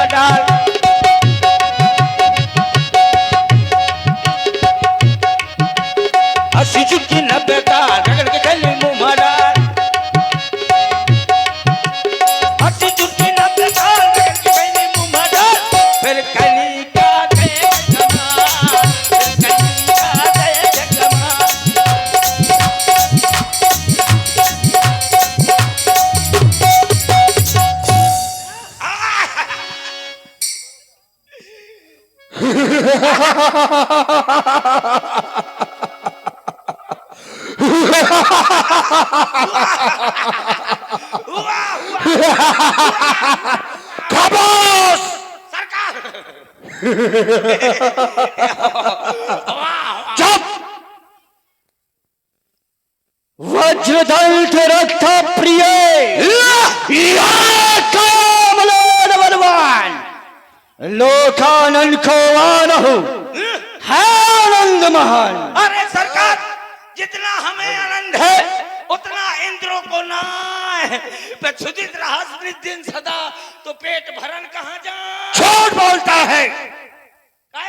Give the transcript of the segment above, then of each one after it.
डाल। अस्सी चुटकी 90 का रगड़ के खैनी मुंह में डाल। अस्सी चुटकी 90 का रगड़ के खैनी मुंह में डाल। फिर कली का दे जगमा, फिर कली का दे जगमा। खामोश सरकार चुप। वज्रदंत रथ प्रिय बलवान लोकानंद को आनहु है आनंद महान। अरे सरकार, जितना हमें आनंद है उतना इंद्रों को ना है। पर सुदित रहस दिन सदा तो पेट भरन कहाँ जाए। झूठ बोलता है,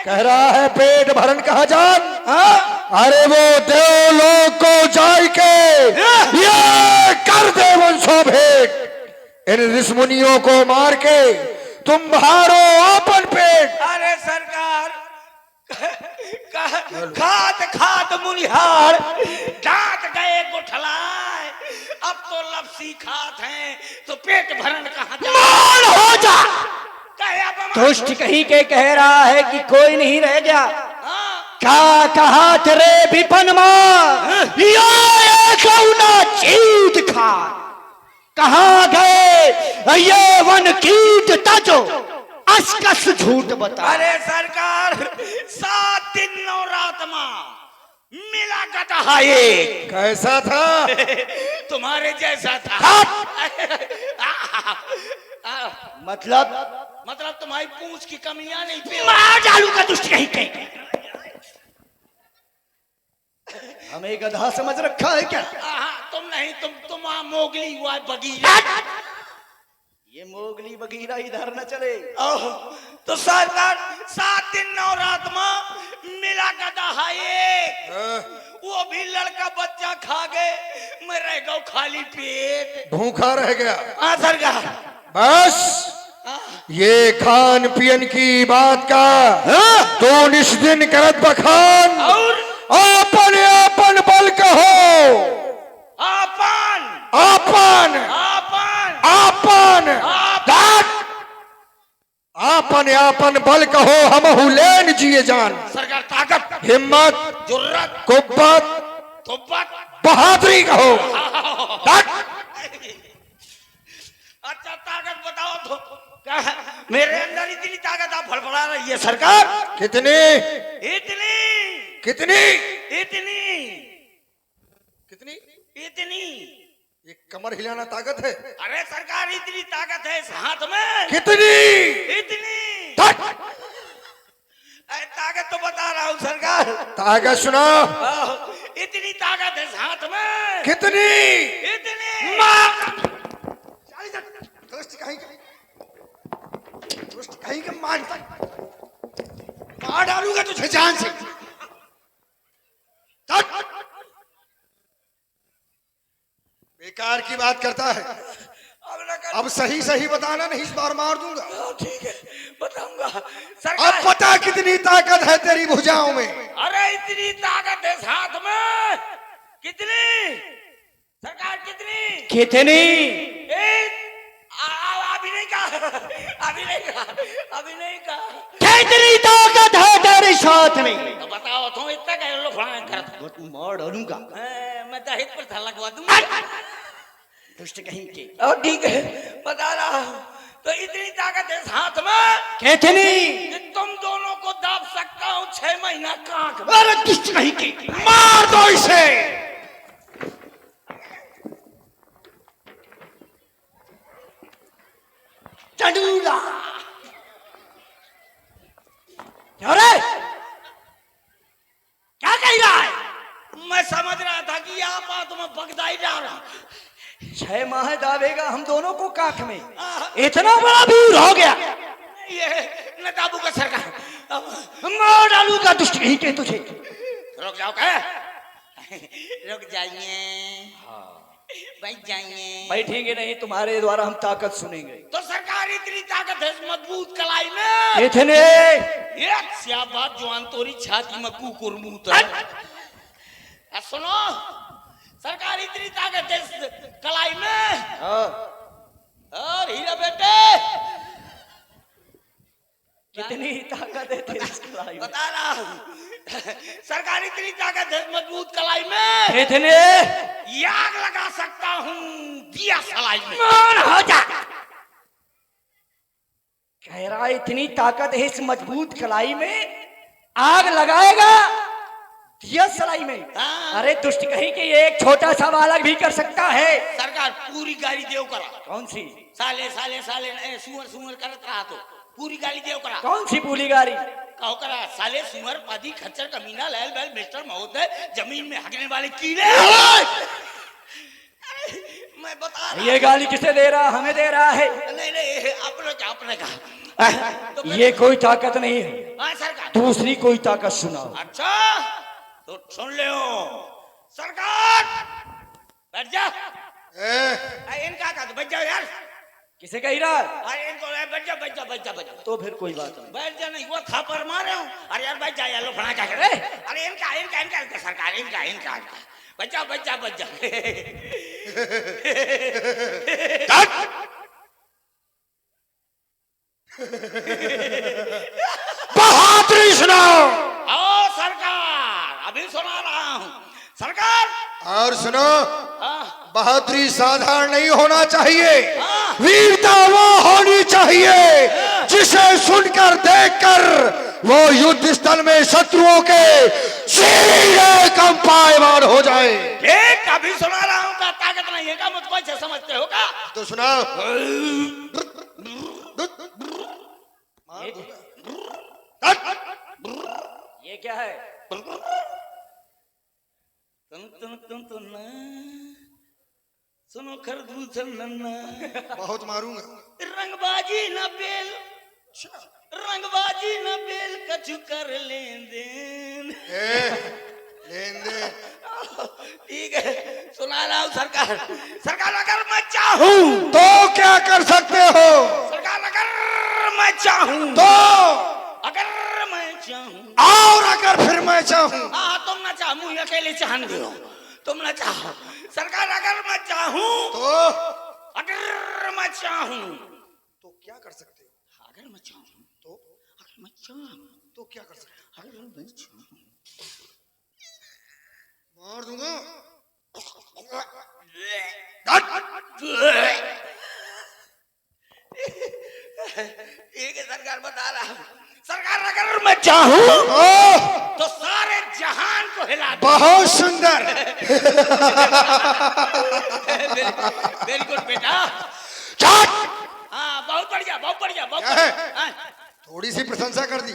कह रहा है पेट भरन कहाँ जान। अरे वो देवलोक को जाय के ये कर दे वंशो भेंट। इन ऋषमुनियों को मार के तुम भारो अपन पेट। अरे सरकार, खात खात मुनिहार दांत गए गुठलाए। अब तो लपसी खात हैं तो पेट भरन कहाँ जाए। मान हो जा। दुष्ट कहीं के कह रहा है कि कोई नहीं रह गया। हाँ। क्या कहा तेरे विपन मां चीत खा। कहाँ गए ये वन कीट तजो असकस झूठ बता। अरे सरकार, 7 दिन 9 रात मां मिला गधा एक। कैसा था? तुम्हारे जैसा था। मतलब तुम्हारी पूंछ की कमियां नहीं पे। मार डालू का दुष्ट कहीं कहीं। हमें गधा समझ रखा है क्या? तुम नहीं, तुम मोगली हुआ बगीरा। ये मोगली बगीरा इधर न चले। तो सरकार 7 दिन 9 रात मां मिला गधा एक। वो भी लड़का बच्चा खा गए, मैं रह गया खाली पेट, भूखा रह गया। हाँ सरकार। बस ये खान पियन की बात का तो निष्दिन करत बखान और आपन आपन बल कहो। आपन आपन आपन आपन आपन आपन बल कहो। हम हुलेन जिए जान। सरकार ताकत, हिम्मत, जुर्रत, कुब्बत, तुब्बत, बहादुरी कहो। अच्छा ताकत बताओ तो। क्या मेरे अंदर इतनी ताकत आप फड़फड़ा रही है सरकार? कितनी इतनी कितनी इतनी कितनी इतनी ये कमर हिलाना ताकत है? अरे सरकार, इतनी ताकत है इस हाथ में। कितनी इतनी ताकत तो बता रहा हूँ सरकार। ताकत सुना। इतनी ताकत है इस हाथ में। कितनी? इतनी दुष्ट कहीं के मार डालूंगा तुझे जान से। बेकार की बात करता है। अब सही सही बताना, नहीं इस बार मार दूंगा। ठीक है, बताऊंगा सरकार। अब पता कितनी ताकत है तेरी भुजाओं में? अरे इतनी ताकत है इस हाथ में। कितनी सरकार? कितनी कितनी? अभी नहीं कहा, अभी नहीं कहा, अभी नहीं कहा। कितनी ताकत है तेरे साथ में? तो बताओ तुम इतना कह लो फलाना करता। मार डालूंगा। मैं दहेज पर था लगवा दूंगा। दुष्ट कहीं के। और ठीक है, बता रहा हूँ। तो इतनी ताकत है इस हाथ में। कितनी? कि तुम दोनों को दाब सकता हूँ 6 महीना कांख में। अरे दुष्ट कहीं के, मार दो इसे। चंडूला। अरे क्या कह रहा है? मैं समझ रहा था कि आप तुम्हें बगदाई डाला। 6 माह दावेगा हम दोनों को काख में। इतना बड़ा भीड़ हो गया। ये नदाबू का सरकार मार डालूंगा दुष्ट कहीं के तुझे। रुक जाओ क्या? रुक जाइए, बैठ जाइए। बैठेंगे नहीं, तुम्हारे द्वारा हम ताकत सुनेंगे। तो सरकार इतनी ताकत है इस मजबूत कलाई में। इतने ये सियाबात जवान तोरी छाती में कुकुर मुंह है। सुनो, सरकार इतनी ताकत है इस कलाई में। और हीरा बेटे कितनी ताकत है तेरी इस कलाई में? बता रहा हूँ, सरकार इतनी ताकत है इस मजबूत कलाई में। इतने आग लगा सकता हूँ दिया सलाई में। मान हो जा। कह रहा है इतनी ताकत है इस मजबूत कलाई में, आग लगाएगा दिया सलाई में। हाँ। अरे दुष्ट कहीं कि ये एक छोटा सा बालक भी कर सकता है। सरकार पूरी गाड़ी देव करा। कौन सी? साले साले साले सुअर सुअर करत रहा तो पूरी गाड़ी देव करा। कौन सी पूरी गाड़ी? कहो करा साले सुअर पादी खच्चर कमीना लैल बैल मिस्टर महोदय जमीन में हगने वाले कीड़े। मैं बता रहा। ये गाली किसे दे रहा? हमें दे रहा है। नहीं नहीं, आपने कहा तो ये कोई ताकत नहीं है। हाँ सरकार, दूसरी कोई ताकत सुनाओ। अच्छा तो सुन ले सरकार। बैठ जा। इनका कहा बैठ जाओ यार। किसे कह रहा? अरे इनको बैठ जा बैठ जा बैठ जा बैठ जा। तो फिर कोई बात नहीं। बैठ जा, नहीं वो थापर मारे हूँ। अरे यार बैठ जा यार, लो फड़ा क्या करे। अरे इनका इनका इनका इनका सरकार इनका इनका बैठ जा बैठ जा बैठ जा। बहादुरी सुनाओ। आओ सरकार, अभी सुना रहा हूँ सरकार। और सुनो, हाँ बहादुरी साधारण नहीं होना चाहिए, हाँ। वीरता वो होनी चाहिए जिसे सुनकर देखकर वो युद्ध स्थल में शत्रुओं के सीने कंपायमान हो जाए। ठीक, अभी सुना रहा हूँ का ताकत नहीं है का मुझको ऐसे समझते हो का? तो सुनाओ। ये क्या है? सुनो खरबूजा नन्ना, बहुत मारूंगा। रंगबाजी न बेल, रंगबाजी न बेल कछु कर लेन देन। लेन देन ठीक है, सुना रहा हूँ सरकार। सरकार अगर मैं चाहूँ तो क्या कर सकते हो? सरकार अगर मैं चाहूँ तो अगर मैं चाहूँ और अगर फिर मैं चाहूँ। हाँ, तुम ना चाहो, मुझे अकेले चाहन दो, तुम ना चाहो। सरकार अगर मैं चाहूँ तो अगर मैं चाहूँ तो क्या कर सकते हो? अगर मैं चाहूँ तो अगर मैं चाहूँ तो क्या कर सकते हो? अगर मैं चाहूँ मार दूंगा। ठीक है सरकार, बता रहा हूँ सरकार अगर मैं चाहूँ तो सारे जहान को हिला दूं। बहुत सुंदर। वेरी गुड बेटा। चट! हाँ बहुत बढ़िया बहुत बढ़िया बहुत क्या है? बढ़िया। हाँ, थोड़ी सी प्रशंसा कर दी।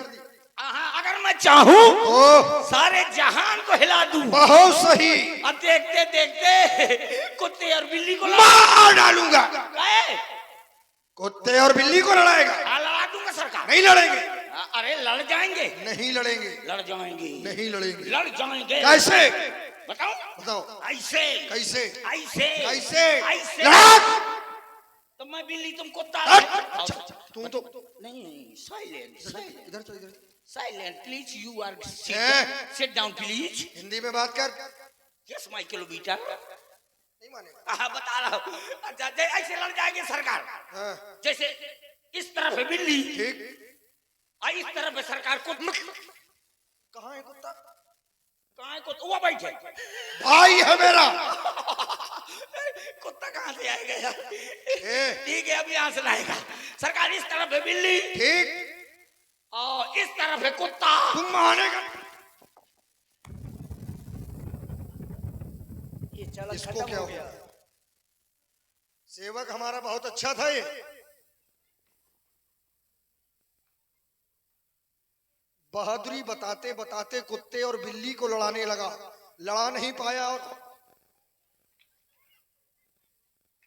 हाँ, अगर मैं चाहूँ तो सारे जहान को हिला दूं। बहुत सही। अब देखते देखते कुत्ते और बिल्ली को मार डालूंगा। गए। कुत्ते और बिल्ली को लड़ाएगा? हाँ, लड़ा दूंगा सरकार। नहीं लड़ेंगे। अरे लड़ जाएंगे। नहीं लड़ेंगे। लड़ जाएंगे। नहीं लड़ेंगे। लड़ जाएंगे। कैसे? बताओ बताओ। ऐसे कैसे? ऐसे कैसे? ऐसे। लड़ाक! तो मैं बिल्ली तुम कुत्ता। तू तो नहीं साइलेंट साइलेंट इधर चल, इधर। Silent please. यू आर हैं? Sit down please. हिंदी में बात कर। Yes my kilometre. नहीं मानेगा। हाँ बता रहा हूँ। अच्छा ऐसे लड़ जाएंगे सरकार। हाँ, जैसे इस तरफ है बिल्ली ठीक। और इस तरफ है सरकार कुत्ता। कहाँ है कुत्ता? कहाँ है कुत्ता? वो बैठे। भाई है मेरा। कुत्ता कहाँ से आएगा यार? ए, ठीक है, अब यहाँ से लाएगा सरकार। इस तरफ है बिल्ली ठीक। और इस तरफ है कुत्ता। तुम मानेगा? ये चलन इसको खत्म क्या हो हो गया। गया? सेवक हमारा बहुत अच्छा था ये। बहादुरी बताते बताते कुत्ते और बिल्ली को लड़ाने लगा, लड़ा नहीं पाया। और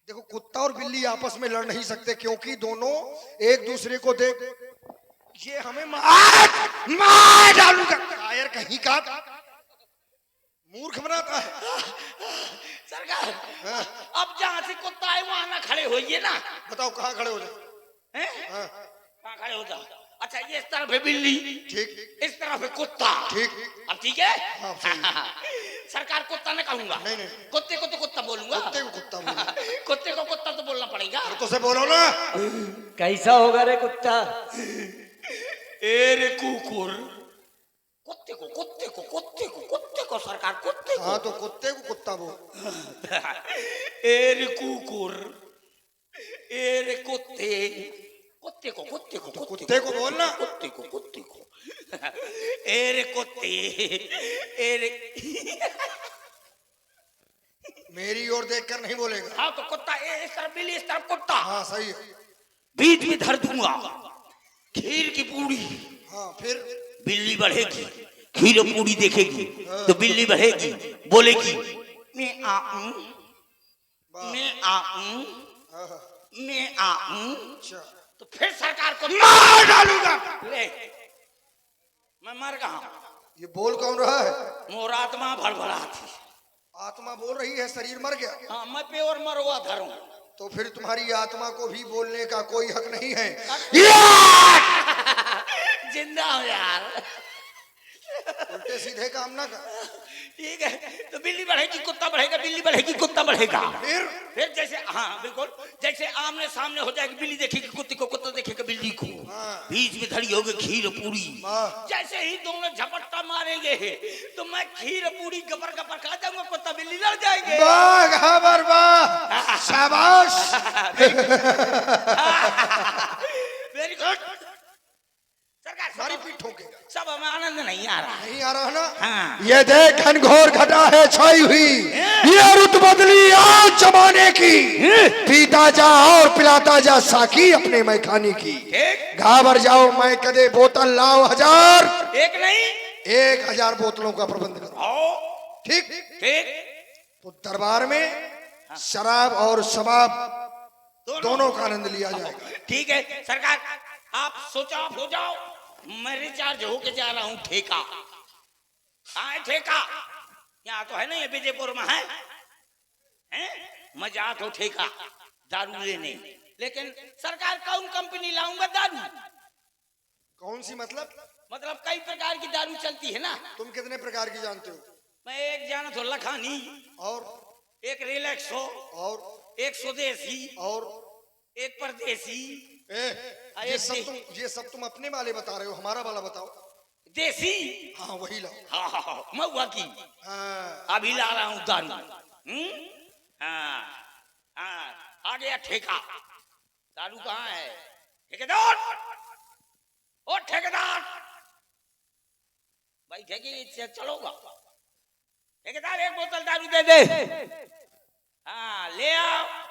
देखो, कुत्ता और बिल्ली आपस में लड़ नहीं सकते क्योंकि दोनों एक दूसरे को देख ये हमें मार डालूंगा। कायर कहीं का मूर्ख बनाता है। सरकार हाँ। अब जहाँ से कुत्ता है वहां ना खड़े होइए ना। बताओ कहाँ खड़े हो जाए? हैं? हाँ। कहाँ खड़े हो जाओ? अच्छा ये इस तरफ है बिल्ली, ठीक। इस तरफ है कुत्ता। ठीक। अब ठीक है। हाँ, सही। सरकार कुत्ता न कहूंगा। नहीं। कुत्ते को तो कुत्ता बोलूंगा। कुत्ते को कुत्ता बोलो। कुत्ते को कुत्ता तो बोलना पड़ेगा। तो से बोलो ना। कैसा होगा रे कुत्ता? ए रे कुकुर। कुत्ते को सरकार कुत्ते को। हाँ तो कुत्ते को कुत्ता बोल। ए रे कुकुर, ए रे कुत्ते को कुत्ते को बोलना। कुत्ते को ए रे कुत्ते, ए रे मेरी ओर देखकर नहीं बोलेगा। हाँ तो कुत्ता इस तरफ बिल्ली, इस तरफ कुत्ता। हाँ सही है। बीच में धर दूंगा खीर की पूड़ी। हाँ फिर बिल्ली बढ़ेगी, खीर पूड़ी देखेगी तो बिल्ली बढ़ेगी, बोलेगी मैं आऊं, वाह। मैं आऊं, हाँ। मैं आऊं। अच्छा। तो फिर सरकार को मार डालूंगा। ले मैं मर गया। ये बोल कौन रहा है? मोर आत्मा भड़बड़ा थी। आत्मा बोल रही है, शरीर मर गया। हाँ मैं प्योर मरवा धरूं। तो फिर तुम्हारी आत्मा को भी बोलने का कोई हक नहीं है। जिंदा हो यार। उल्टे सीधे काम ना कर। ठीक है तो बिल्ली बढ़ेगी कुत्ता बढ़ेगा, बिल्ली बढ़ेगी कुत्ता बढ़ेगा। फिर जैसे हाँ बिल्कुल जैसे आमने सामने हो जाएगी, बिल्ली देखेगी कुत्ते को, कुत्ता देखेगा बिल्ली को। हाँ। बीच में धरी होगी खीर पूरी। वाह। जैसे ही दोनों झपट्टा मारेंगे तो मैं खीर पूरी गपर गपर खा जाऊंगा, कुत्ता बिल्ली लड़ जाएंगे। वाह खबर वाह, शाबाश। Very good. सरकार सारी पीठ ठोकेगा। सब हमें आनंद नहीं आ रहा। नहीं आ रहा ना? हाँ। ये देख घनघोर घटा है छाई हुई, ये रुत बदली आज जमाने की। पीता जा और पिलाता जा साकी अपने मैखाने की। ठीक। घाबर जाओ मैं कदे बोतल लाओ 1000, एक नहीं 1000 बोतलों का प्रबंध करो। ठीक। ठीक। तो दरबार में शराब और शबाब दोनों का आनंद लिया जाएगा। ठीक है सरकार आप सोचो, आप हो जाओ। मैं रिचार्ज होके जा रहा हूँ ठेका। हाँ है ठेका, यहाँ तो है ना, ये विजयपुर में है, मजा तो ठेका दारू लेने। लेकिन सरकार कौन कंपनी लाऊंगा दारू? कौन सी मतलब? मतलब कई प्रकार की दारू चलती है ना। तुम कितने प्रकार की जानते हो? मैं एक जाना तो लखानी, और एक रिलैक्सो, और एक स्वदेशी, और एक परदेसी। ये सब तुम अपने वाले बता रहे हो, हमारा वाला बताओ। देसी। हाँ वही लाओ। हाँ महुआ की। हाँ। अभी ला रहा हूँ दारू। हाँ आ गया ठेका। दारू कहाँ है? ठेकेदार, ओ ठेकेदार भाई, ठेके चलोगा? ठेकेदार एक बोतल दारू दे दे। हाँ ले आओ।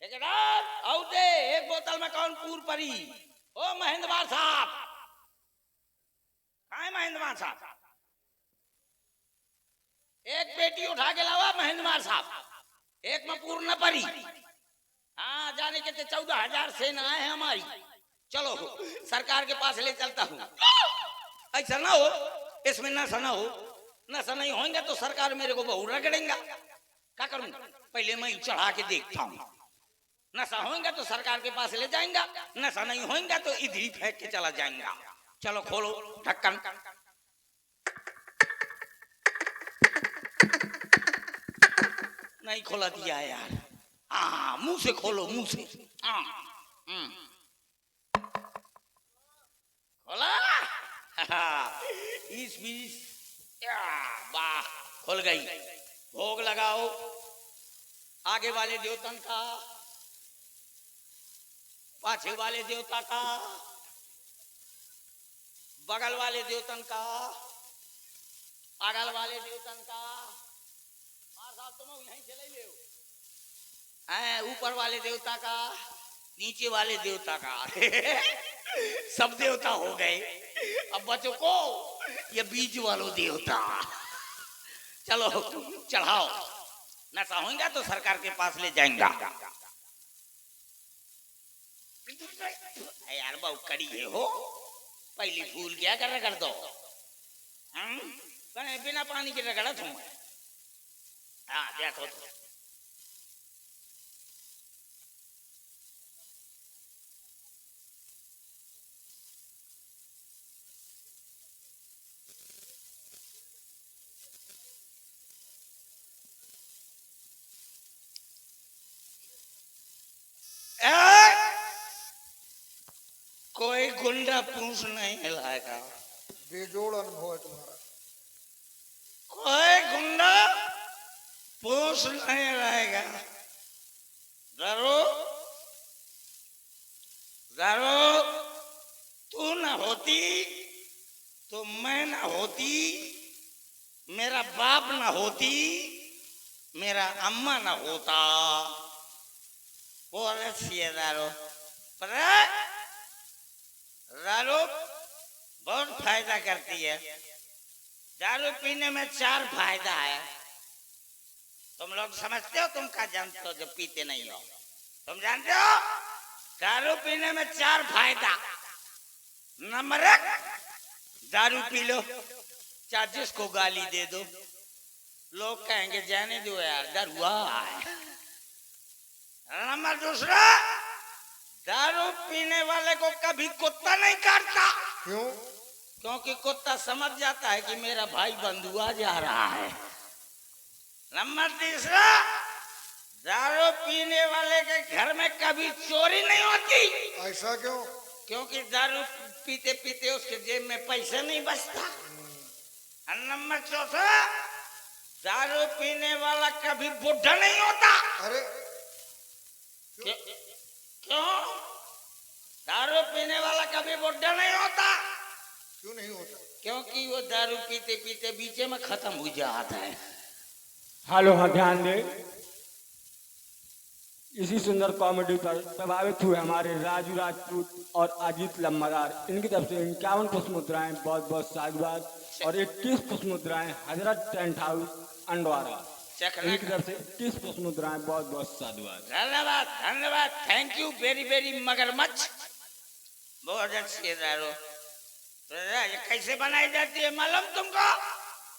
ठेकेदार आओ दे एक बोतल में कौन पूर परी। ओ महेंद्रवार साहब, कहाँ है महेंद्रवार साहब? एक पेटी उठा के लावा महेंद्रवार साहब, एक में पूर न परी। हाँ जाने के 14,000 सेना है हमारी। चलो सरकार के पास ले चलता हूँ। ऐसा ना हो, इसमें नशा ना हो, नशा नहीं होगा तो सरकार मेरे को बहु रगड़ेगा। क्या करूँ? पहले मैं चढ़ा के देखता हूँ। नशा होगा तो सरकार के पास ले जाएंगा, नशा नहीं होगा तो इधर ही फेंक के चला जाएगा। चलो खोलो ढक्कन। नहीं खोला दिया यार। हाँ मुंह से खोलो, मुंह से। खोला। इस बीस वाह खुल गई। भोग लगाओ आगे वाले देवतन का, पाछे वाले देवता का, बगल वाले देवतन का, अगल वाले देवतन का। तुम यहीं चले ले ऊपर वाले देवता का, नीचे वाले देवता का। सब देवता हो गए। अब बच्चों को ये बीच वालों देवता। चलो चढ़ाओ, नशा होगा तो सरकार के पास ले जाएंगा। यार बहु कड़ी है हो, पहली फूल क्या कर रगड़ दो। बिना पानी के रगड़ा तुम। हाँ देखो तो। कोई गुंडा पूछ नहीं हिलाएगा। बेजोड़ अनुभव है तुम्हारा। कोई गुंडा पूछ नहीं रहेगा। जरूर जरूर तू ना होती तो मैं ना होती, मेरा बाप ना होती, मेरा अम्मा ना होता। वो रसिए दारू पर दारू बहुत फायदा करती है। दारू पीने में 4 फायदा है। तुम लोग समझते हो? तुम क्या जानते हो जो पीते नहीं हो? तुम जानते हो दारू पीने में 4 फायदा। नंबर 1, दारू पी लो, चाहे जिसको गाली दे दो, लोग कहेंगे जाने दो यार दारुआ है। नंबर 2, दारू पीने वाले को कभी कुत्ता नहीं काटता। क्यों? क्योंकि कुत्ता समझ जाता है कि मेरा भाई बंधुआ जा रहा है। नंबर 3, दारू पीने वाले के घर में कभी चोरी नहीं होती। ऐसा क्यों? क्योंकि दारू पीते पीते उसके जेब में पैसा नहीं बचता। और नंबर 4, दारू पीने वाला कभी बुढ़ा नहीं होता। अरे क्यों? दारू पीने वाला कभी बुढ़ा नहीं होता। क्यों नहीं होता? क्योंकि वो दारू पीते पीते बीचे में खत्म हो जाता है। हेलो, हाँ ध्यान दे। इसी सुंदर कॉमेडी पर प्रभावित हुए हमारे राजू राजपूत और अजीत लम्बादार, इनकी तरफ से 51 पुष्प मुद्राएं बहुत बहुत साधुवाद और 21 पुष्प मुद्राएं हजरत टेंट हाउस अंडवारा, इनकी तरफ से 21 पुष्प मुद्राएं बहुत बहुत साधुवाद। धन्यवाद धन्यवाद, थैंक यू वेरी वेरी मगरमच्छ। बहुत अच्छी दारू। ये कैसे बनाई जाती है मालूम तुमको?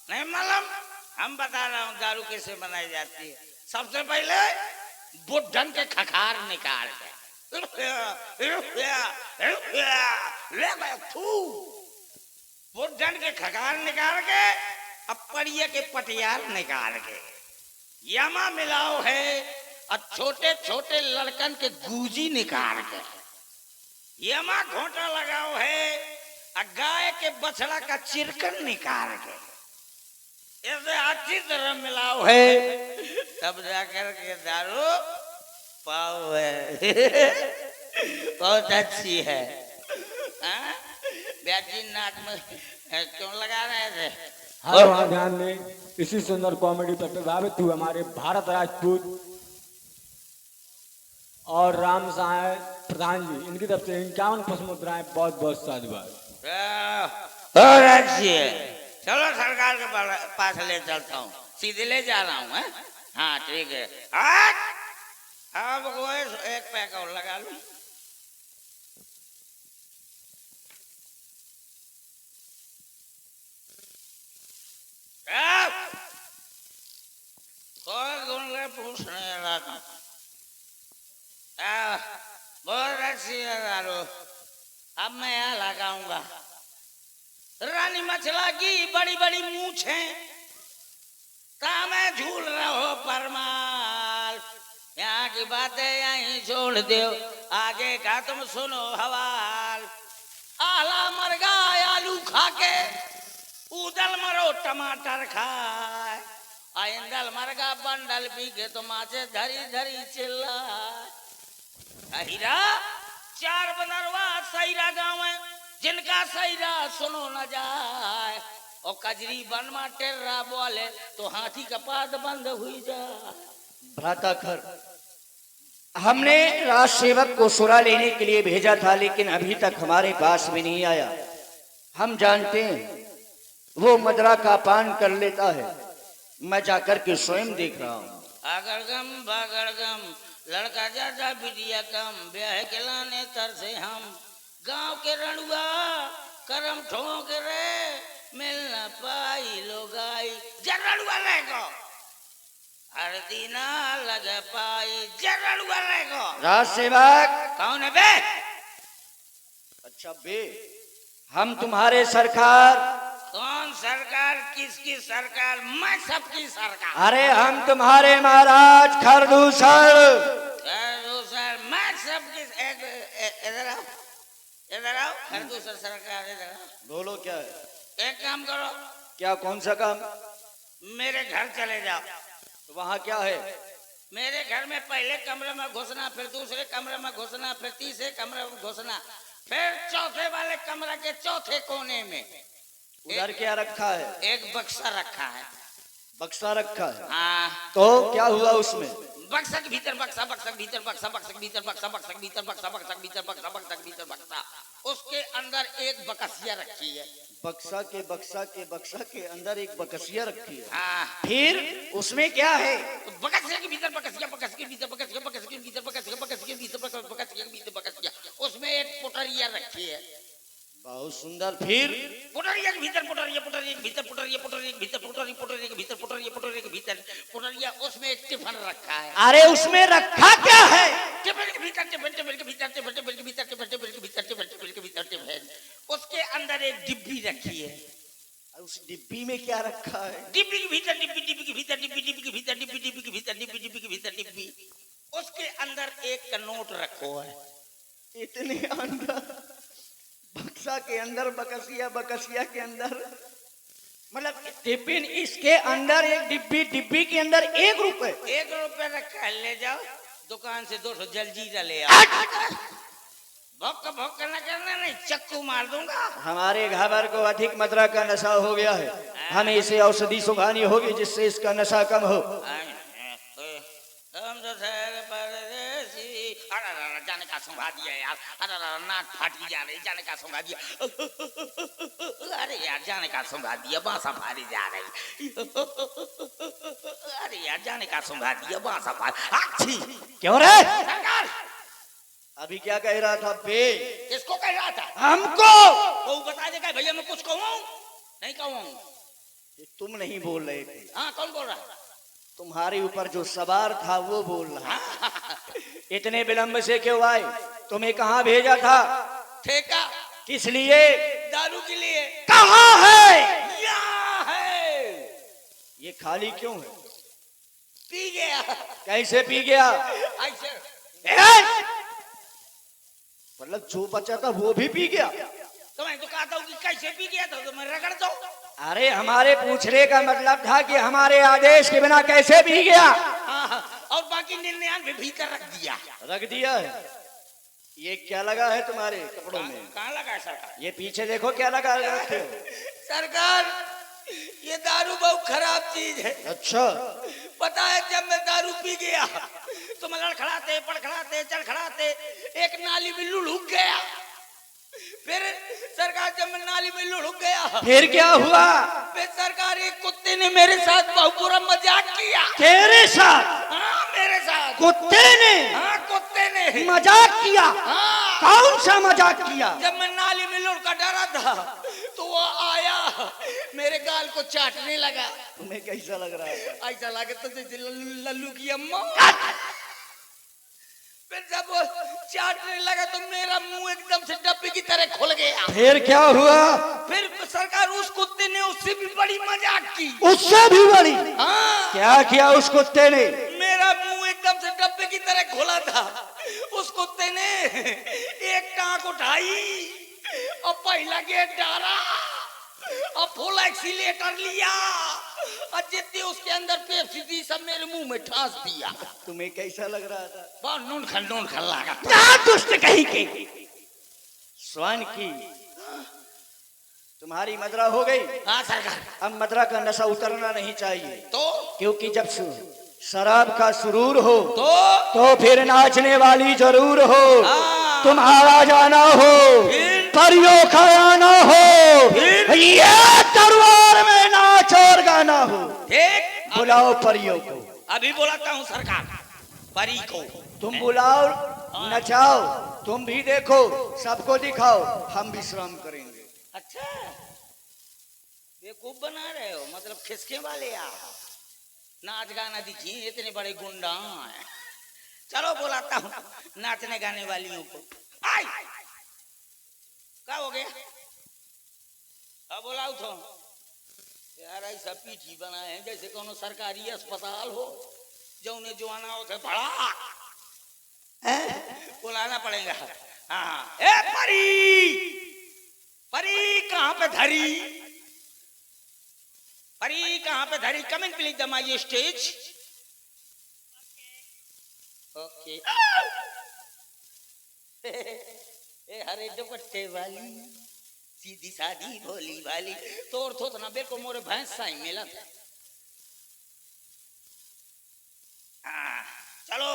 नहीं मालूम? हम बता रहा हूँ दारू कैसे बनाई जाती है। सबसे पहले बुढ़न के खखार निकाल के बुढ़न के खखार निकाल के अब पड़िया के पटियार निकाल के यमा मिलाओ है और छोटे छोटे लड़कन के गूजी निकाल के यमा घोटा लगाओ है और गाय के बछड़ा का चिरकन निकाल के ऐसे अच्छी तरह मिलाओ है, तब जाकर के दारू पाओ है। बहुत अच्छी है। ब्याजी नाक में क्यों लगा रहे थे? हेलो, हाँ ध्यान दे। इसी सुंदर कॉमेडी पर प्रभावित हुए हमारे भारत राजपूत और राम साय प्रधान जी, इनकी तरफ से 51 पुष्प मुद्राएं बहुत बहुत साधुवाद। बहुत अच्छी है। चलो सरकार के पास ले चलता हूँ, सीधे ले जा रहा हूँ। हाँ ठीक है। अब वो एक पैक और लगा लूं। कोई गुंडे पूछने लगा। बहुत अच्छी है दारू। अब मैं यहाँ लगाऊंगा। रानी मछला की बड़ी बड़ी मूंछें, मैं झूल रहा हो परमाल। यहाँ की बातें यहीं छोड़ दो, आगे का तुम सुनो हवाल। आला मरगा आलू खा के, उदल मरो टमाटर खाए, आइंदल मरगा बंडल पी के तो माचे धरी धरी चिल्ला। हीरा 4 बंदरवा सैरा गाँव है, जिनका सैरा सुनो न जाए। और कजरी बन मा टेर्रा बोले तो हाथी का पाद बंद हुई जाए। भ्राताखर, हमने राज सेवक को सुरा लेने के लिए भेजा था, लेकिन अभी तक हमारे पास भी नहीं आया। हम जानते हैं वो मदरा का पान कर लेता है। मैं जाकर के स्वयं देख रहा हूँ। अगड़गम बगड़गम लड़का ज्यादा बिटिया कम, ब्याह के लाने तरसे हम। गांव के रणुआ करम ठोक रे, मिल न पाई लोगाई। जरणुआ रहेगो हर दीना लग पाई, जरणुआ रहेगो। राज सेवक। कौन है बे? अच्छा बे, हम तुम्हारे सरकार। कौन सरकार? किसकी सरकार? मैं सबकी सरकार। अरे हम तुम्हारे महाराज खरदूसर। खरदूसर मैं सबकी। इधर आओ, इधर आओ। खरदूसर सरकार इधर आओ। बोलो क्या है? एक काम करो, क्या? कौन सा काम? मेरे घर चले जाओ। तो वहाँ क्या है? मेरे घर में पहले कमरे में घुसना, फिर दूसरे कमरे में घुसना, फिर तीसरे कमरे में घुसना, फिर चौथे वाले कमरे के चौथे कोने में उधर क्या रखा है? एक बक्सा रखा है। बक्सा रखा है? हाँ। तो क्या हुआ उसमें? बक्सा के भीतर बक्सा, बक्सा के भीतर बक्सा, बक्सा के भीतर बक्सा, बक्सा के भीतर बक्सा, बक्सा के भीतर बक्सा, बक्सा के भीतर बक्सा। उसके अंदर एक बकसिया रखी है। बक्सा के अंदर एक बकसिया रखी है। हाँ। फिर उसमें क्या है? बकसिया के भीतर बकसिया, बकसिया के भीतर बकसिया, बकसिया के भीतर बकसिया, बकसिया के भीतर बकसिया के भीतर बकसिया। उसमें एक पुटरिया रखी है। बहुत सुंदर। फिर पुटरिया के भीतर पुटरिया, पुटरिया के भीतर पुटरिया, पुटरिया के भीतर पुटरिया, पुटरिया के भीतर पुटरिया, पुटरिया के भीतर पुटरिया। उसमें एक टिफिन रखा है। अरे उसमें रखा क्या है? टिफिन के भीतर टिफिन, टिफिन के भीतर टिफिन, टिफिन के भीतर टिफिन, टिफिन के भीतर टिफिन, टिफिन के भीतर टिफिन। उसके अंदर एक डिब्बी रखी है। उस डिब्बी में क्या रखा है? डिब्बी के भीतर डिब्बी, डिब्बी के भीतर डिब्बी, डिब्बी के भीतर डिब्बी, डिब्बी के भीतर डिब्बी, डिब्बी के भीतर डिब्बी। उसके अंदर एक का नोट रखो है। इतने अंदर? बक्सा के अंदर बकसिया, बकसिया के अंदर मतलब टिफिन, इसके अंदर एक डिब्बी, डिब्बी के अंदर 1 रुपए। 1 रुपए रखा है। ले जाओ दुकान से 200 जलजीरा ले आओ। भौक भौक करना करना नहीं, चक्कू मार दूंगा। हमारे घावर को अधिक मात्रा का नशा हो गया है, हमें इसे औषधि सुंघानी होगी जिससे इसका नशा कम हो। हम तो परदेसी। अरे जाने का सुंघा दिया यार। अरे नाक फाटी जा रही, जाने का सुंघा दिया। अरे यार जाने का सुंघा दिया, बांसा फाड़ी जा रही। अरे यार जाने का सुंघा दिया, बांसा फाड़ी। क्यों रे? सरकार अभी क्या कह रहा था बे? किसको कह रहा था? हमको। वो बता देगा भैया, मैं कुछ कहूँ नहीं कहूँ। तुम नहीं बोल रहे थे। हाँ कौन बोल रहा? तुम्हारे ऊपर जो सवार था वो बोल रहा। इतने विलंब से क्यों आए? तुम्हें कहाँ भेजा था? ठेका। किस लिए? दारू के लिए। कहाँ है? यहाँ है। ये खाली क्यों है? पी गया। कैसे पी गया? ऐसे। मतलब जो बचा था वो भी पी गया? तो मैं तो कहता हूँ कि कैसे पी गया था, तो मैं रगड़ दो। अरे हमारे पूछने का मतलब था कि हमारे आदेश के बिना कैसे पी गया? हाँ, और बाकी 99 भीतर रख दिया। रख दिया है? ये क्या लगा है तुम्हारे कपड़ों में? कहाँ लगा है सरकार? ये पीछे देखो क्या लगा रखे हो। सरकार ये दारू बहुत खराब चीज है। अच्छा। पता है जब मैं दारू पी गया तो मैं लड़खड़ाते पड़खड़ाते चढ़खड़ाते एक नाली में लुढ़क गया। फिर सरकार जब मैं नाली में लुढ़क गया फिर क्या हुआ? फिर सरकार एक कुत्ते ने मेरे साथ बहुत बुरा मजाक किया। तेरे साथ? हाँ मेरे साथ। कुत्ते ने? हाँ कुत्ते ने मजाक किया? हाँ। कौन सा मजाक किया? जब मैं नाली में लुढ़का डरा था तो वो आया मेरे गाल को चाटने लगा। तुम्हें कैसा लग रहा है? ऐसा लगे तो जैसे लल्लू की अम्मा। फिर जब वो चाटने लगा तो मेरा मुंह एकदम से डब्बी की तरह खुल गया। फिर क्या हुआ? फिर सरकार उस कुत्ते ने उससे भी बड़ी मजाक की। उससे भी बड़ी? हाँ। क्या किया उस कुत्ते ने? मेरा मुंह एकदम से डब्बे की तरह खुला था। उस कुत्ते ने एक टांग उठाई और पहला गेट डाला और फुल एक्सीलेटर लिया और जितनी उसके अंदर पेप्सी थी सब मेरे मुंह में ठास दिया। तुम्हें कैसा लग रहा था? बहुत नून खल लगा। क्या दुष्ट कहीं के स्वान की तुम्हारी मदरा हो गई। हाँ सरकार। अब मदरा का नशा उतरना नहीं चाहिए तो क्योंकि जब शराब का सुरूर हो तो फिर नाचने वाली जरूर हो। हाँ। तुम्हारा जाना हो परियों का आना हो ये दरबार में नाच और गाना हो। ठीक बुलाओ परियों को। अभी बुलाता हूँ सरकार परी को। तुम बुलाओ, नचाओ, तुम भी देखो, सबको दिखाओ, हम विश्राम करेंगे। अच्छा बेवकूफ बना रहे हो, मतलब खिसके वाले आप। नाच गाना दिखिए, इतने बड़े गुंडा हैं। चलो बुलाता हूँ नाचने गाने वालियों को। आई क्या हो गया? अब बुलाओ तो यार, ऐसा पीठी बनाए हैं जैसे कोनो सरकारी अस्पताल हो, जो उन्हें जो आना हो बड़ा बुलाना पड़ेगा। हाँ, ए परी, परी कहाँ पे धरी? परी कहाँ पे धरी? Come in please the my stage. Okay. ए हरे दुपट्टे वाली, सीधी सादी भोली वाली, तोड़ थोत ना बेको मोरे भैंस साई मिला। चलो